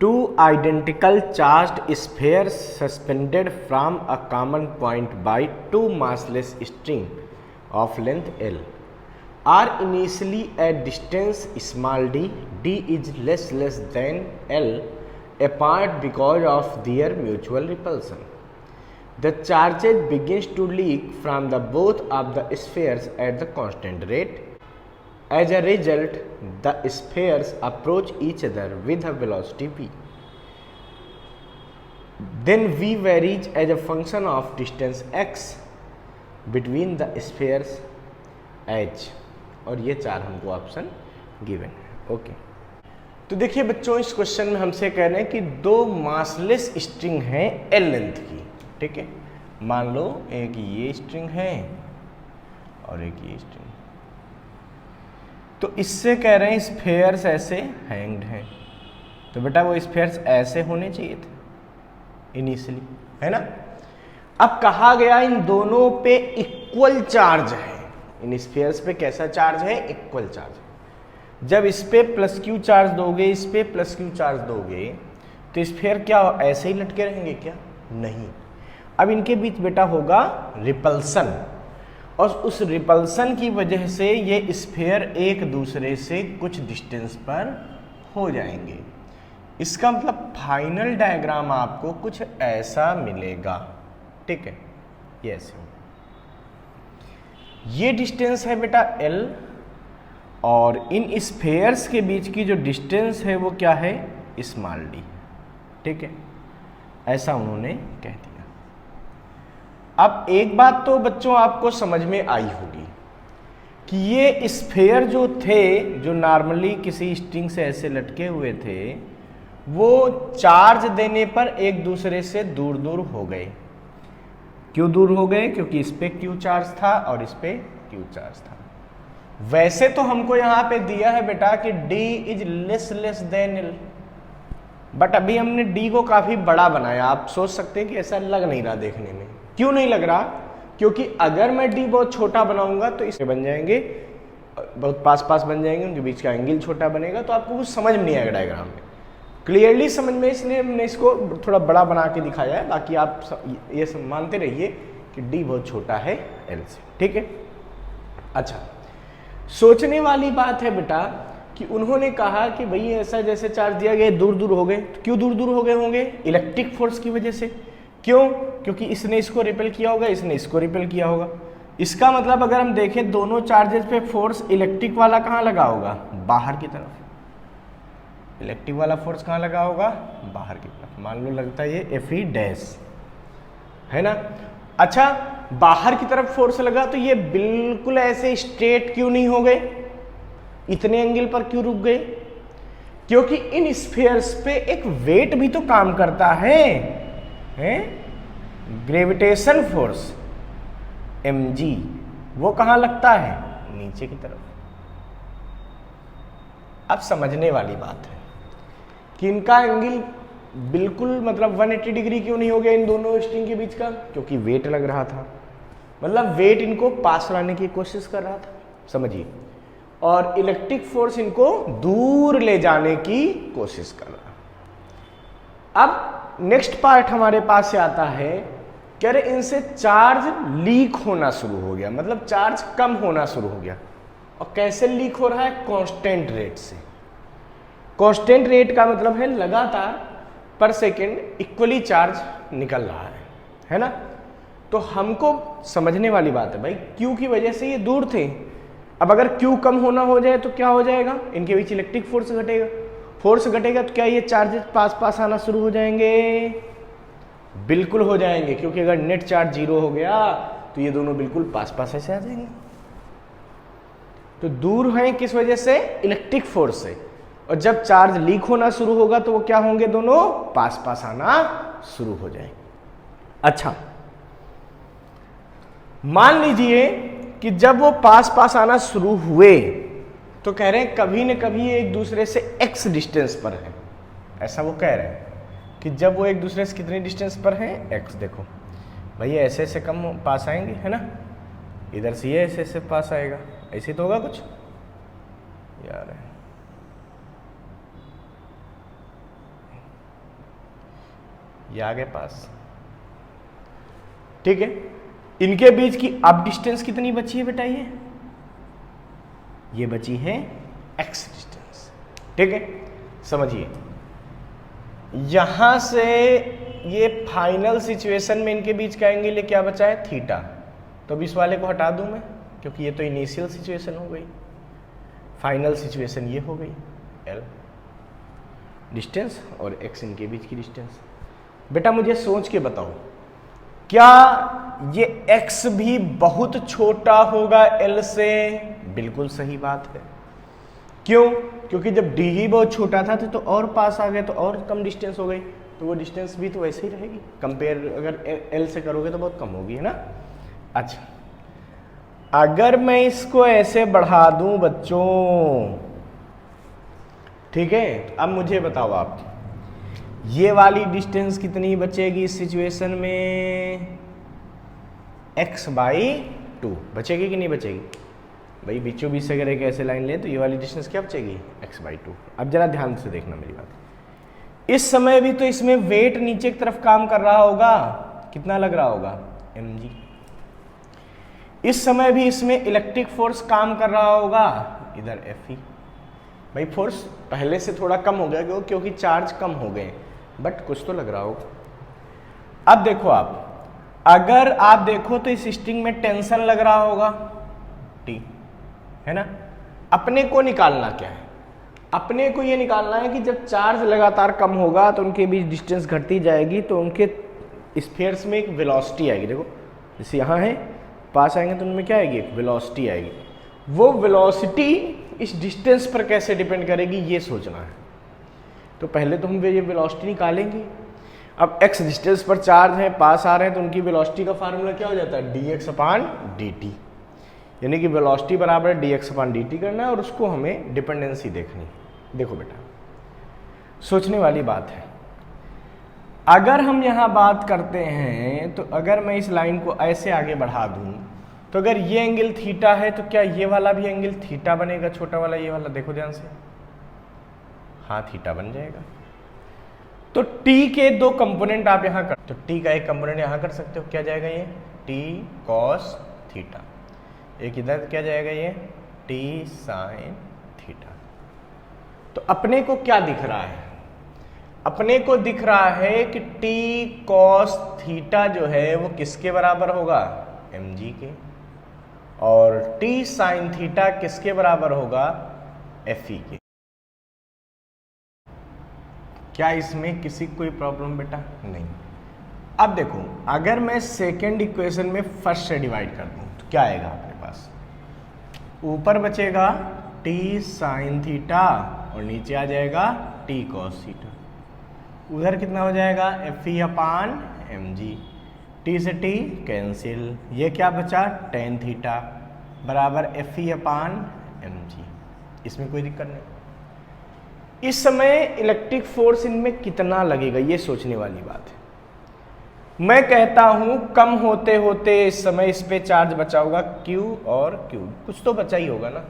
Two identical charged spheres suspended from a common point by two massless strings of length L are initially at distance small d. D is less than L apart because of their mutual repulsion. The charges begins to leak from the both of the spheres at the constant rate. As a result, the spheres approach each other with a velocity v. Then v varies as a function of distance x between the spheres h. और ये चार हमको option given है। Okay, तो देखिए बच्चों, इस question में हमसे कह रहे हैं कि दो मासलेस स्ट्रिंग हैं एल लेंथ की। ठीक है, मान लो एक ये स्ट्रिंग है और एक ये स्ट्रिंग, तो इससे कह रहे हैं स्फेयर्स ऐसे हैंग्ड हैं, तो बेटा वो स्फेयर्स ऐसे होने चाहिए थे इनिशियली, है ना। अब कहा गया इन दोनों पे इक्वल चार्ज है, इन स्फेयर्स पे कैसा चार्ज है, इक्वल चार्ज है। जब इस पे प्लस क्यू चार्ज दोगे, इस पे प्लस क्यू चार्ज दोगे, तो स्फेयर क्या ऐसे ही लटके रहेंगे क्या, नहीं। अब इनके बीच बेटा होगा रिपल्सन, और उस रिपल्सन की वजह से ये स्फेयर एक दूसरे से कुछ डिस्टेंस पर हो जाएंगे। इसका मतलब फाइनल डायग्राम आपको कुछ ऐसा मिलेगा। ठीक है, ये ऐसे होगा। ये डिस्टेंस है बेटा L, और इन स्फेयर्स के बीच की जो डिस्टेंस है वो क्या है, स्मॉल d। ठीक है, ऐसा उन्होंने कह दिया। अब एक बात तो बच्चों आपको समझ में आई होगी कि ये स्फेयर जो थे, जो नॉर्मली किसी स्ट्रिंग से ऐसे लटके हुए थे, वो चार्ज देने पर एक दूसरे से दूर दूर हो गए। क्यों दूर हो गए, क्योंकि इस पे क्यू चार्ज था और इस पे क्यू चार्ज था। वैसे तो हमको यहाँ पे दिया है बेटा कि d is less than L, but अभी हमने d को काफी बड़ा बनाया। आप सोच सकते हैं कि ऐसा लग नहीं रहा देखने में। क्यों नहीं लग रहा, क्योंकि अगर मैं d बहुत छोटा बनाऊंगा तो इसके बन जाएंगे, बहुत पास पास बन जाएंगे, उनके बीच का एंगल छोटा बनेगा, तो आपको कुछ समझ में नहीं आएगा डायग्राम में, क्लियरली समझ में, इसलिए हमने इसको थोड़ा बड़ा बना के दिखाया है। बाकी आप ये मानते रहिए कि d बहुत छोटा है L से। ठीक है, अच्छा, सोचने वाली बात है बेटा कि उन्होंने कहा कि भाई ऐसा जैसे चार्ज दिया गया दूर दूर हो गए, तो क्यों दूर दूर हो गए होंगे, इलेक्ट्रिक फोर्स की वजह से। क्यों, क्योंकि इसने इसको रिपेल किया होगा, इसने इसको रिपेल किया होगा। इसका मतलब अगर हम देखें दोनों चार्जेस पे फोर्स इलेक्ट्रिक वाला कहाँ लगा होगा, बाहर की तरफ। इलेक्ट्रिक वाला फोर्स कहाँ लगा होगा, बाहर की तरफ। मान लो लगता है ये Fe डैश है ना। अच्छा, बाहर की तरफ फोर्स लगा तो ये बिल्कुल ऐसे स्ट्रेट क्यों नहीं हो गए, इतने एंगल पर क्यों रुक गए, क्योंकि इन स्फीयर्स पे एक वेट भी तो काम करता है, ग्रेविटेशन फोर्स mg, वो कहाँ लगता है, नीचे की तरफ। अब समझने वाली बात है कि इनका एंगल बिल्कुल मतलब 180 डिग्री क्यों नहीं हो गया इन दोनों स्ट्रिंग के बीच का, क्योंकि वेट लग रहा था, मतलब वेट इनको पास लाने की कोशिश कर रहा था, समझिए, और इलेक्ट्रिक फोर्स इनको दूर ले जाने की कोशिश कर रहा। अब नेक्स्ट पार्ट हमारे पास से आता है, कह रहे इनसे चार्ज लीक होना शुरू हो गया, मतलब चार्ज कम होना शुरू हो गया। और कैसे लीक हो रहा है, कांस्टेंट रेट से। कांस्टेंट रेट का मतलब है लगातार पर सेकेंड इक्वली चार्ज निकल रहा है ना। तो हमको समझने वाली बात है भाई, क्यू की वजह से ये दूर थे। अब अगर क्यू कम होना हो जाए तो क्या हो जाएगा, इनके बीच इलेक्ट्रिक फोर्स घटेगा। फोर्स घटेगा तो क्या ये चार्जेस पास पास आना शुरू हो जाएंगे, बिल्कुल हो जाएंगे, क्योंकि अगर नेट चार्ज 0 हो गया तो ये दोनों बिल्कुल पास पास ऐसे आ जाएंगे। तो दूर हैं किस वजह से, इलेक्ट्रिक फोर्स से। और जब चार्ज लीक होना शुरू होगा तो वो क्या होंगे, दोनों पास पास आना शुरू हो जाएंगे। अच्छा, मान लीजिए कि जब वो पास पास आना शुरू हुए तो कह रहे हैं कभी न कभी ये एक दूसरे से x डिस्टेंस पर है, ऐसा वो कह रहे हैं कि जब वो एक दूसरे से कितनी डिस्टेंस पर है, x। देखो भाई ऐसे ऐसे कम पास आएंगे, है ना, इधर से ये ऐसे ऐसे पास आएगा, ऐसे तो होगा कुछ यार। ये आ गए पास। ठीक है, इनके बीच की अब डिस्टेंस कितनी बची है बेटा? ये बची है x डिस्टेंस। ठीक है, समझिए यहां से ये फाइनल सिचुएशन में इनके बीच का एंगल ये क्या बचा है? थीटा। तो अब इस वाले को हटा दूं मैं, क्योंकि ये तो इनिशियल सिचुएशन हो गई, फाइनल सिचुएशन ये हो गई l डिस्टेंस और x इनके बीच की डिस्टेंस। बेटा मुझे सोच के बताओ, क्या ये x भी बहुत छोटा होगा l से? बिल्कुल सही बात है। क्यों? क्योंकि जब d ही बहुत छोटा था तो और पास आ गए तो और कम डिस्टेंस हो गई, तो वो डिस्टेंस भी तो वैसे ही रहेगी, कंपेयर अगर l से करोगे तो बहुत कम होगी, है ना। अच्छा, अगर मैं इसको ऐसे बढ़ा दूं बच्चों, ठीक है, अब मुझे बताओ आप, ये वाली डिस्टेंस कितनी बचेगी इस सिचुएशन में? x/2 बचेगी कि नहीं बचेगी? भाई बीचों बीच से अगर एक ऐसे लाइन ले तो ये वाली डिस्टेंस क्या बचेगी? x/2। अब जरा ध्यान से देखना मेरी बात। इस समय भी तो इसमें वेट नीचे की तरफ काम कर रहा होगा, कितना लग रहा होगा? mg। इस समय भी इसमें इलेक्ट्रिक फोर्स काम कर रहा होगा, इधर Fe। भाई फोर्स पहले से थोड़ा कम हो गया क्योंकि चार्ज कम हो गए, बट कुछ तो लग रहा होगा। अब देखो आप, अगर आप देखो तो इस स्ट्रिंग में टेंशन लग रहा होगा T, है ना। अपने को निकालना क्या है? अपने को ये निकालना है कि जब चार्ज लगातार कम होगा तो उनके बीच डिस्टेंस घटती जाएगी, तो उनके स्फीयर्स में एक वेलोसिटी आएगी। देखो जैसे यहाँ है, पास आएंगे तो उनमें क्या आएगी? एक वेलोसिटी आएगी। वो वेलोसिटी इस डिस्टेंस पर कैसे डिपेंड करेगी ये सोचना है। तो पहले तो हम ये वेलोसिटी निकालेंगे। अब x डिस्टेंस पर चार्ज है, पास आ रहे हैं, तो उनकी वेलोसिटी का फार्मूला क्या हो जाता है? dx/dt, यानी कि वेलोसिटी बराबर है dx/dt करना है, और उसको हमें डिपेंडेंसी देखनी है। देखो बेटा, सोचने वाली बात है। अगर हम यहाँ बात करते हैं तो अगर मैं इस लाइन को ऐसे आगे बढ़ा दूँ तो अगर ये एंगल थीटा है तो क्या ये वाला भी एंगल थीटा बनेगा? छोटा वाला ये वाला, देखो ध्यान से, हाँ थीटा बन जाएगा। तो t के दो कंपोनेंट आप यहाँ कर, तो t का एक कंपोनेंट यहाँ कर सकते हो, क्या जाएगा ये? t cos theta. एक इधर क्या जाएगा? ये t sin थीटा। तो अपने को क्या दिख रहा है? अपने को दिख रहा है कि t cos थीटा जो है वो किसके बराबर होगा? mg के। और t sin थीटा किसके बराबर होगा? Fe के। क्या इसमें किसी कोई प्रॉब्लम बेटा? नहीं। अब देखो, अगर मैं सेकेंड इक्वेशन में फर्स्ट से डिवाइड कर दूं तो क्या आएगा अपने पास? ऊपर बचेगा t sin थीटा और नीचे आ जाएगा t cos थीटा। उधर कितना हो जाएगा? Fe/mg। t से t कैंसिल, ये क्या बचा? tan थीटा बराबर Fe/mg। इसमें कोई दिक्कत नहीं। इस समय इलेक्ट्रिक फोर्स इनमें कितना लगेगा ये सोचने वाली बात है। मैं कहता हूं कम होते होते इस समय इस पे चार्ज बचा होगा Q और Q, कुछ तो बचा ही होगा ना।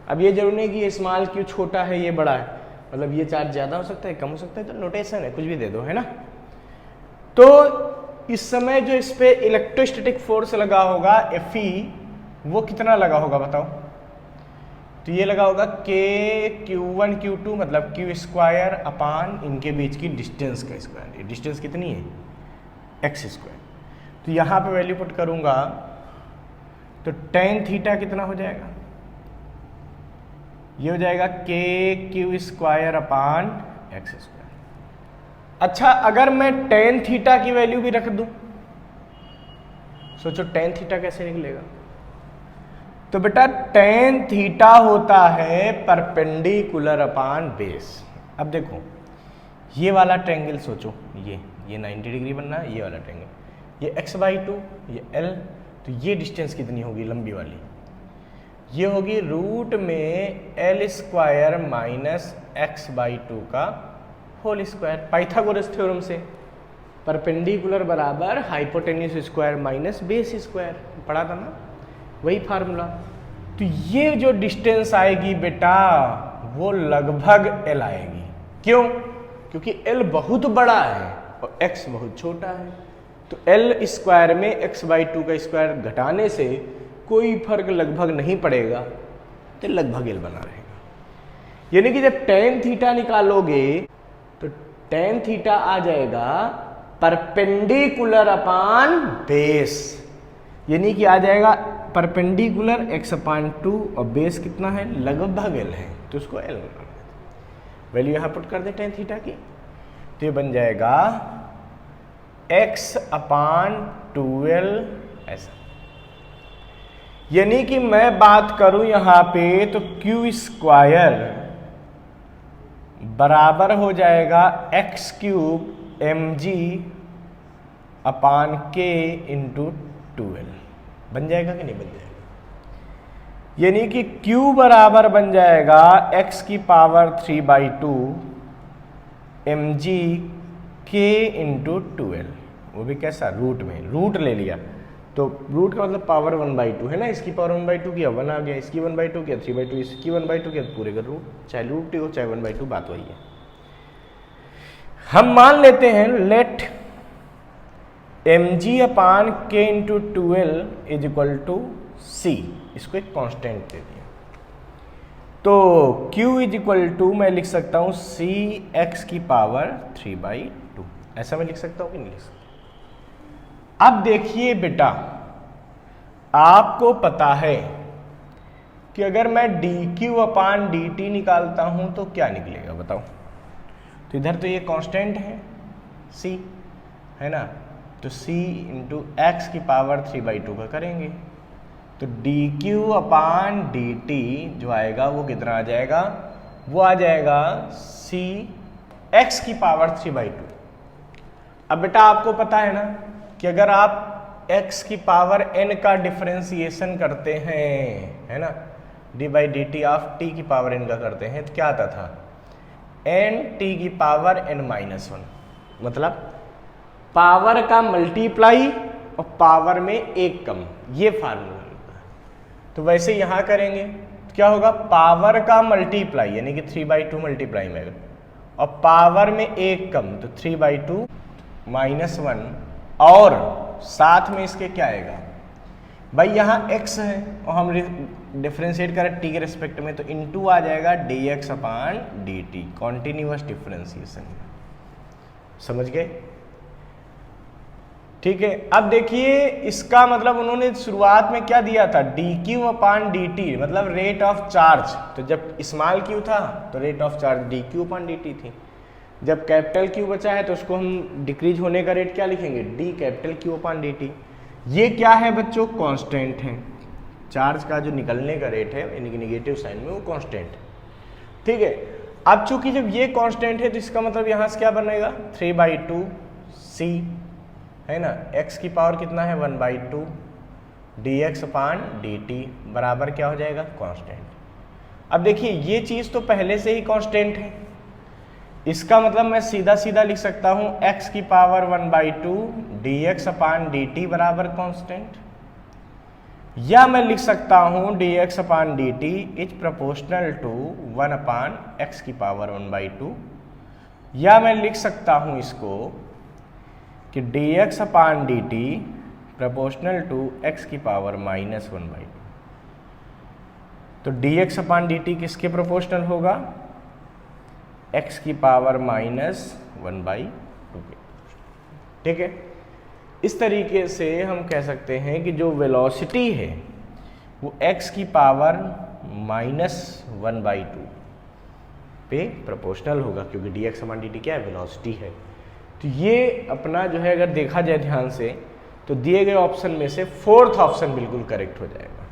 अब ये जरूरी नहीं कि ये स्मॉल q छोटा है ये बड़ा है, मतलब ये चार्ज ज्यादा हो सकता है कम हो सकता है, तो नोटेशन है, कुछ भी दे दो, है ना। तो इस समय जो इस पे इलेक्ट्रोस्टैटिक फोर्स लगा होगा Fe, वो कितना लगा होगा बताओ? तो ये लगा होगा k q1 q2 मतलब q² इनके बीच की डिस्टेंस का स्क्वायर। डिस्टेंस कितनी है? x²। तो यहाँ पे वैल्यू पुट करूंगा तो tan थीटा कितना हो जाएगा? ये हो जाएगा k q² x²। अच्छा, अगर मैं tan थीटा की वैल्यू भी रख दूं, सोचो tan थीटा कैसे निकलेगा? तो बेटा tan थीटा होता है परपेंडिकुलर अपॉन बेस। अब देखो ये वाला ट्रायंगल सोचो, ये 90 डिग्री बनना है, ये वाला ट्रायंगल, ये x/2, ये l, तो ये डिस्टेंस कितनी होगी लंबी वाली? ये होगी रूट में l² माइनस x/2 का होल स्क्वायर। पाइथागोरस थ्योरम से परपेंडिकुलर बराबर hypotenuse square minus base square, पढ़ा था ना, वही फार्मूला। तो ये जो डिस्टेंस आएगी बेटा वो लगभग l आएगी। क्यों? क्योंकि l बहुत बड़ा है और x बहुत छोटा है, तो L स्क्वायर में x/2 का स्क्वायर घटाने से कोई फर्क लगभग नहीं पड़ेगा, तो लगभग L बना रहेगा। यानी कि जब tan थीटा निकालोगे तो tan थीटा आ जाएगा परपेंडिकुलर अपान बेस, यानी कि आ जाएगा परपेंडिकुलर x/2 और बेस कितना है, लगभग L है, तो उसको L बना देते। वैल्यू यहाँ पुट कर दे tan थीटा की, तो ये बन जाएगा x/2L ऐसा। यानी कि मैं बात करूं यहां पे तो क्यू स्क्वायर बराबर हो जाएगा x³ mg upon k into 2L। बन जाएगा कि नहीं बन जाएगा? यानी कि q बराबर बन जाएगा x⁵2 mg k into 2L। वो भी कैसा, रूट में, रूट ले लिया तो रूट का मतलब पावर 1/2 है ना, इसकी पावर 1/2 किया 1 आ गया, इसकी 1/2 किया 3/2, इसकी 1/2 किया पूरे का रूट, चाहे रूट हो चाहे 1/2, बात वही है। हम मान लेते हैं let mg upon k into 2L is equal to c, इसको एक कांस्टेंट दे दिया, तो q इज इक्वल टू मैं लिख सकता हूं c x⁵2, ऐसा मैं लिख सकता हूं कि नहीं लिख सकता? अब देखिए बेटा, आपको पता है कि अगर मैं dq अपान dt निकालता हूं तो क्या निकलेगा बताओ? तो इधर तो ये कांस्टेंट है c, है ना, तो c इंटू x⁵2 का करेंगे तो dq अपान dt जो आएगा वो कितना आ जाएगा, वो आ जाएगा c x⁵2। अब बेटा आपको पता है ना कि अगर आप x⁴n का डिफरेंशिएशन करते हैं, है ना, d/dt ऑफ t⁴n का करते हैं, तो क्या आता था, n⁴n-1, मतलब पावर का मल्टीप्लाई और पावर में एक कम, ये फार्मूला होता है। तो वैसे यहां करेंगे तो क्या होगा, पावर का मल्टीप्लाई यानी कि 3/2 मल्टीप्लाई में और पावर में एक कम, तो 3/2 -1 और साथ में इसके क्या आएगा भाई, यहाँ x है और हम डिफरेंशिएट करें t के रिस्पेक्ट में, तो इनटू आ जाएगा dx upon dt, continuous differentiation. समझ गए? ठीक है। अब देखिए इसका मतलब उन्होंने शुरुआत में क्या दिया था, dq अपान dt, मतलब रेट ऑफ चार्ज। तो जब स्मॉल q था तो rate of charge dq upon dt थी, जब कैपिटल Q बचा है तो उसको हम डिक्रीज होने का रेट क्या लिखेंगे, d कैपिटल Q अपान dt। ये क्या है बच्चों, कांस्टेंट है, चार्ज का जो निकलने का रेट है यानी कि निगेटिव साइन में वो कांस्टेंट है। ठीक है। अब चूंकि जब ये कांस्टेंट है तो इसका मतलब यहाँ से क्या बनेगा, 3/2c, है ना, x की पावर कितना है 1/2 dx अपान dt बराबर क्या हो जाएगा, कांस्टेंट। अब देखिए ये चीज़ तो पहले से ही कांस्टेंट है, इसका मतलब मैं सीधा सीधा लिख सकता हूं x की पावर 1/2 dx अपान dt बराबर कांस्टेंट, या मैं लिख सकता हूं dx upon dt is proportional to 1 upon x की पावर 1/2, या मैं लिख सकता हूं इसको कि dx upon dt proportional to x की पावर -1/2। तो dx अपान dt किसके प्रोपोर्शनल होगा, x की पावर -1/2 के। ठीक है। इस तरीके से हम कह सकते हैं कि जो वेलोसिटी है वो x की पावर -1/2 पे प्रोपोर्शनल होगा, क्योंकि dx अपान dt क्या है, वेलोसिटी है। तो ये अपना जो है अगर देखा जाए ध्यान से तो दिए गए ऑप्शन में से 4th ऑप्शन बिल्कुल करेक्ट हो जाएगा।